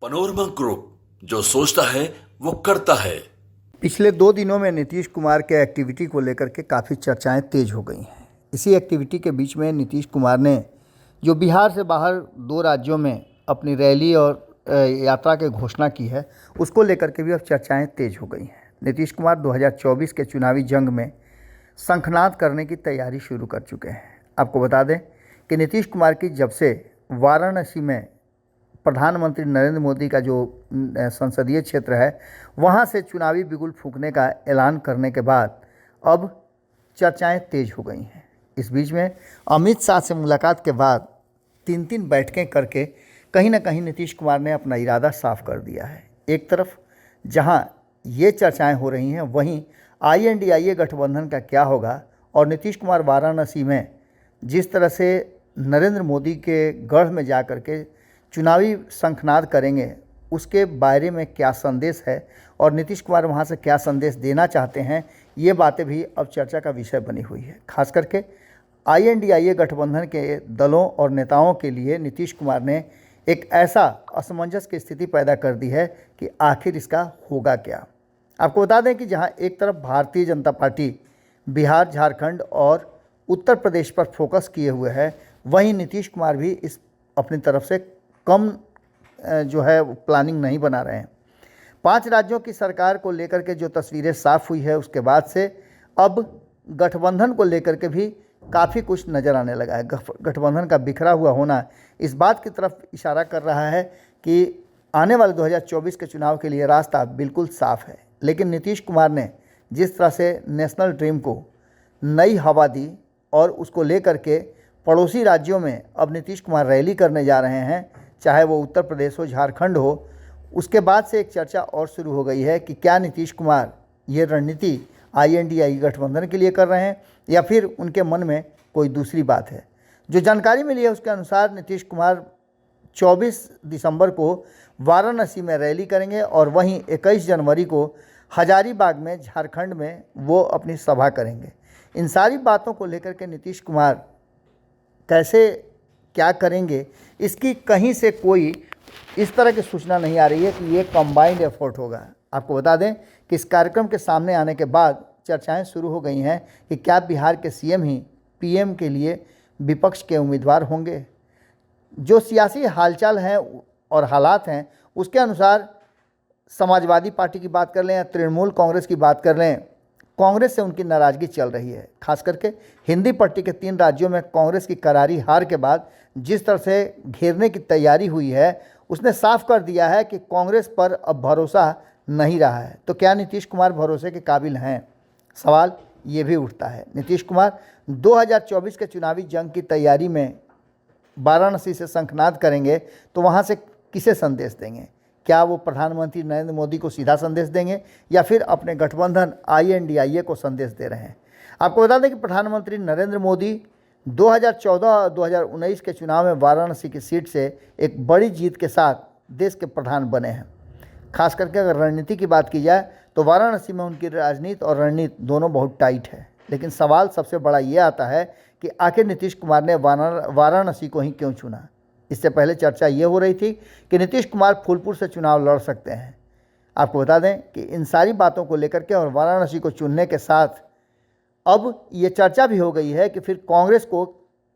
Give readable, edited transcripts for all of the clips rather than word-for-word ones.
Panorama group, जो सोचता है वो करता है। पिछले 2 दिनों में नीतीश कुमार के एक्टिविटी को लेकर के काफ़ी चर्चाएं तेज हो गई हैं। इसी एक्टिविटी के बीच में नीतीश कुमार ने जो बिहार से बाहर 2 राज्यों में अपनी रैली और यात्रा की घोषणा की है, उसको लेकर के भी अब चर्चाएं तेज हो गई हैं। नीतीश कुमार 2024 के चुनावी जंग में शंखनाद करने की तैयारी शुरू कर चुके हैं। आपको बता दें कि नीतीश कुमार की जब से वाराणसी में प्रधानमंत्री नरेंद्र मोदी का जो संसदीय क्षेत्र है, वहाँ से चुनावी बिगुल फूंकने का ऐलान करने के बाद अब चर्चाएं तेज हो गई हैं। इस बीच में अमित शाह से मुलाकात के बाद 3-3 बैठकें करके कहीं ना कहीं नीतीश कुमार ने अपना इरादा साफ कर दिया है। एक तरफ जहां ये चर्चाएं हो रही हैं, वहीं INDIA गठबंधन का क्या होगा और नीतीश कुमार वाराणसी में जिस तरह से नरेंद्र मोदी के गढ़ में जा कर के चुनावी शंखनाद करेंगे, उसके बारे में क्या संदेश है और नीतीश कुमार वहाँ से क्या संदेश देना चाहते हैं, ये बातें भी अब चर्चा का विषय बनी हुई है। खास करके INDIA गठबंधन के दलों और नेताओं के लिए नीतीश कुमार ने एक ऐसा असमंजस की स्थिति पैदा कर दी है कि आखिर इसका होगा क्या। आपको बता दें कि जहां एक तरफ भारतीय जनता पार्टी बिहार, झारखंड और उत्तर प्रदेश पर फोकस किए हुए है, वहीं नीतीश कुमार भी इस अपनी तरफ से कम जो है प्लानिंग नहीं बना रहे हैं। 5 राज्यों की सरकार को लेकर के जो तस्वीरें साफ हुई है, उसके बाद से अब गठबंधन को लेकर के भी काफ़ी कुछ नज़र आने लगा है। गठबंधन का बिखरा हुआ होना इस बात की तरफ इशारा कर रहा है कि आने वाले 2024 के चुनाव के लिए रास्ता बिल्कुल साफ है। लेकिन नीतीश कुमार ने जिस तरह से नेशनल ड्रीम को नई हवा दी और उसको लेकर के पड़ोसी राज्यों में अब नीतीश कुमार रैली करने जा रहे हैं, चाहे वो उत्तर प्रदेश हो, झारखंड हो, उसके बाद से एक चर्चा और शुरू हो गई है कि क्या नीतीश कुमार ये रणनीति INDIA गठबंधन के लिए कर रहे हैं या फिर उनके मन में कोई दूसरी बात है। जो जानकारी मिली है उसके अनुसार नीतीश कुमार 24 दिसंबर को वाराणसी में रैली करेंगे और वहीं 21 जनवरी को हजारीबाग में, झारखंड में वो अपनी सभा करेंगे। इन सारी बातों को लेकर के नीतीश कुमार कैसे क्या करेंगे, इसकी कहीं से कोई इस तरह की सूचना नहीं आ रही है कि ये कंबाइंड एफर्ट होगा। आपको बता दें कि इस कार्यक्रम के सामने आने के बाद चर्चाएं शुरू हो गई हैं कि क्या बिहार के CM ही PM के लिए विपक्ष के उम्मीदवार होंगे। जो सियासी हालचाल हैं और हालात हैं, उसके अनुसार समाजवादी पार्टी की बात कर लें या तृणमूल कांग्रेस की बात कर लें, कांग्रेस से उनकी नाराज़गी चल रही है। खास करके हिंदी पट्टी के 3 राज्यों में कांग्रेस की करारी हार के बाद जिस तरह से घेरने की तैयारी हुई है, उसने साफ कर दिया है कि कांग्रेस पर अब भरोसा नहीं रहा है। तो क्या नीतीश कुमार भरोसे के काबिल हैं? सवाल ये भी उठता है। नीतीश कुमार 2024 के चुनावी जंग की तैयारी में वाराणसी से शंखनाद करेंगे तो वहाँ से किसे संदेश देंगे? क्या वो प्रधानमंत्री नरेंद्र मोदी को सीधा संदेश देंगे या फिर अपने गठबंधन INDIA को संदेश दे रहे हैं? आपको बता दें कि प्रधानमंत्री नरेंद्र मोदी 2014 और 2019 के चुनाव में वाराणसी की सीट से एक बड़ी जीत के साथ देश के प्रधान बने हैं। खास करके अगर रणनीति की बात की जाए तो वाराणसी में उनकी राजनीति और रणनीति दोनों बहुत टाइट है। लेकिन सवाल सबसे बड़ा ये आता है कि आखिर नीतीश कुमार ने वाराणसी को ही क्यों चुना। इससे पहले चर्चा ये हो रही थी कि नीतीश कुमार फूलपुर से चुनाव लड़ सकते हैं। आपको बता दें कि इन सारी बातों को लेकर के और वाराणसी को चुनने के साथ अब ये चर्चा भी हो गई है कि फिर कांग्रेस को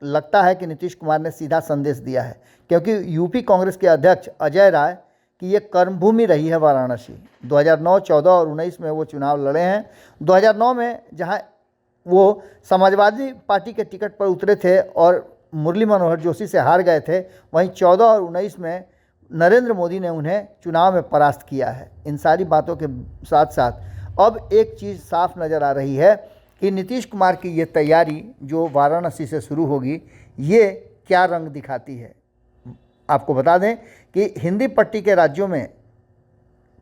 लगता है कि नीतीश कुमार ने सीधा संदेश दिया है, क्योंकि यूपी कांग्रेस के अध्यक्ष अजय राय की ये कर्मभूमि रही है वाराणसी। 2009, 14 और 19 में वो चुनाव लड़े हैं। 2009 में जहां वो समाजवादी पार्टी के टिकट पर उतरे थे और मुरली मनोहर जोशी से हार गए थे, वहीं 14 और 19 में नरेंद्र मोदी ने उन्हें चुनाव में परास्त किया है। इन सारी बातों के साथ साथ अब एक चीज़ साफ नज़र आ रही है कि नीतीश कुमार की ये तैयारी जो वाराणसी से शुरू होगी, ये क्या रंग दिखाती है। आपको बता दें कि हिंदी पट्टी के राज्यों में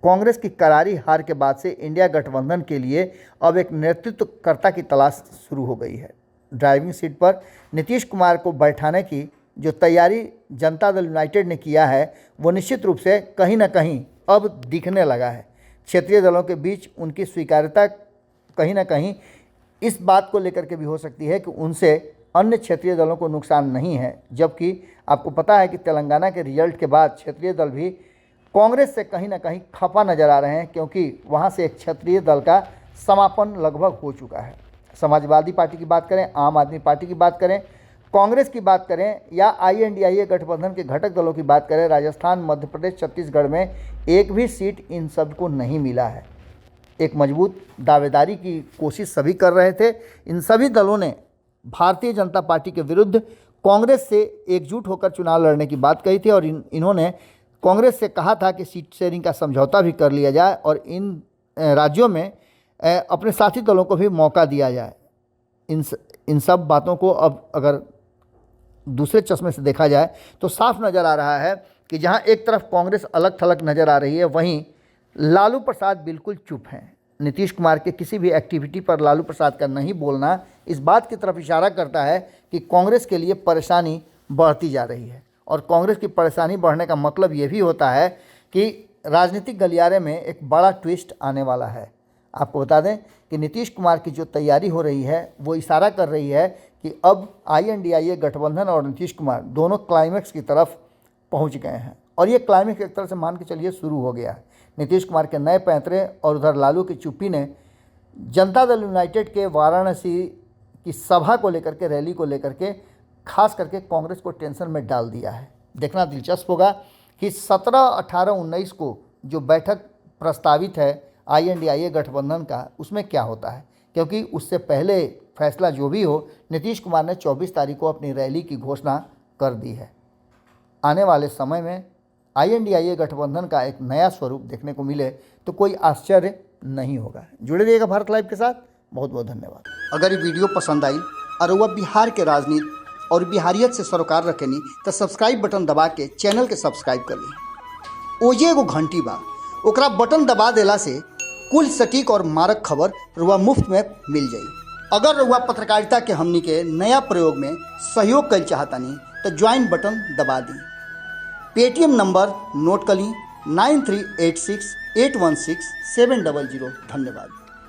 कांग्रेस की करारी हार के बाद से इंडिया गठबंधन के लिए अब एक नेतृत्वकर्ता की तलाश शुरू हो गई है। ड्राइविंग सीट पर नीतीश कुमार को बैठाने की जो तैयारी जनता दल यूनाइटेड ने किया है, वो निश्चित रूप से कहीं ना कहीं अब दिखने लगा है। क्षेत्रीय दलों के बीच उनकी स्वीकार्यता कहीं ना कहीं इस बात को लेकर के भी हो सकती है कि उनसे अन्य क्षेत्रीय दलों को नुकसान नहीं है। जबकि आपको पता है कि तेलंगाना के रिजल्ट के बाद क्षेत्रीय दल भी कांग्रेस से कहीं ना कहीं खफा नजर आ रहे हैं, क्योंकि वहां से एक क्षेत्रीय दल का समापन लगभग हो चुका है। समाजवादी पार्टी की बात करें, आम आदमी पार्टी की बात करें, कांग्रेस की बात करें या INDIA गठबंधन के घटक दलों की बात करें, राजस्थान, मध्य प्रदेश, छत्तीसगढ़ में एक भी सीट इन सबको नहीं मिला है। एक मजबूत दावेदारी की कोशिश सभी कर रहे थे। इन सभी दलों ने भारतीय जनता पार्टी के विरुद्ध कांग्रेस से एकजुट होकर चुनाव लड़ने की बात कही थी और इन्होंने कांग्रेस से कहा था कि सीट शेयरिंग का समझौता भी कर लिया जाए और इन राज्यों में अपने साथी दलों को भी मौका दिया जाए। इन सब बातों को अब अगर दूसरे चश्मे से देखा जाए तो साफ नज़र आ रहा है कि जहां एक तरफ कांग्रेस अलग थलग नज़र आ रही है, वहीं लालू प्रसाद बिल्कुल चुप हैं। नीतीश कुमार के किसी भी एक्टिविटी पर लालू प्रसाद का नहीं बोलना इस बात की तरफ इशारा करता है कि कांग्रेस के लिए परेशानी बढ़ती जा रही है। और कांग्रेस की परेशानी बढ़ने का मतलब ये भी होता है कि राजनीतिक गलियारे में एक बड़ा ट्विस्ट आने वाला है। आपको बता दें कि नीतीश कुमार की जो तैयारी हो रही है वो इशारा कर रही है कि अब INDIA गठबंधन और नीतीश कुमार दोनों क्लाइमेक्स की तरफ पहुंच गए हैं और ये क्लाइमेक्स एक तरह से मान के चलिए शुरू हो गया है। नीतीश कुमार के नए पैंतरे और उधर लालू की चुप्पी ने जनता दल यूनाइटेड के वाराणसी की सभा को लेकर के, रैली को लेकर के खास करके कांग्रेस को टेंशन में डाल दिया है। देखना दिलचस्प होगा कि 17, 18, 19 को जो बैठक प्रस्तावित है INDIA गठबंधन का, उसमें क्या होता है, क्योंकि उससे पहले फैसला जो भी हो, नीतीश कुमार ने 24 तारीख को अपनी रैली की घोषणा कर दी है। आने वाले समय में INDIA गठबंधन का एक नया स्वरूप देखने को मिले तो कोई आश्चर्य नहीं होगा। जुड़े रहिएगा भारत लाइव के साथ। बहुत बहुत धन्यवाद। अगर ये वीडियो पसंद आई और वह बिहार के राजनीति और बिहारियत से सरोकार रखेनी तो सब्सक्राइब बटन दबा के चैनल के सब्सक्राइब कर ली। ओजे एगो घंटी बा, ओकरा बटन दबा देला से कुल सटीक और मारक खबर रुआ मुफ्त में मिल जाई। अगर रुआ पत्रकारिता के हमनी के नया प्रयोग में सहयोग कर चाहतानी तो ज्वाइन बटन दबा दी। पेटीएम नंबर नोट कर ली 9386816700। धन्यवाद।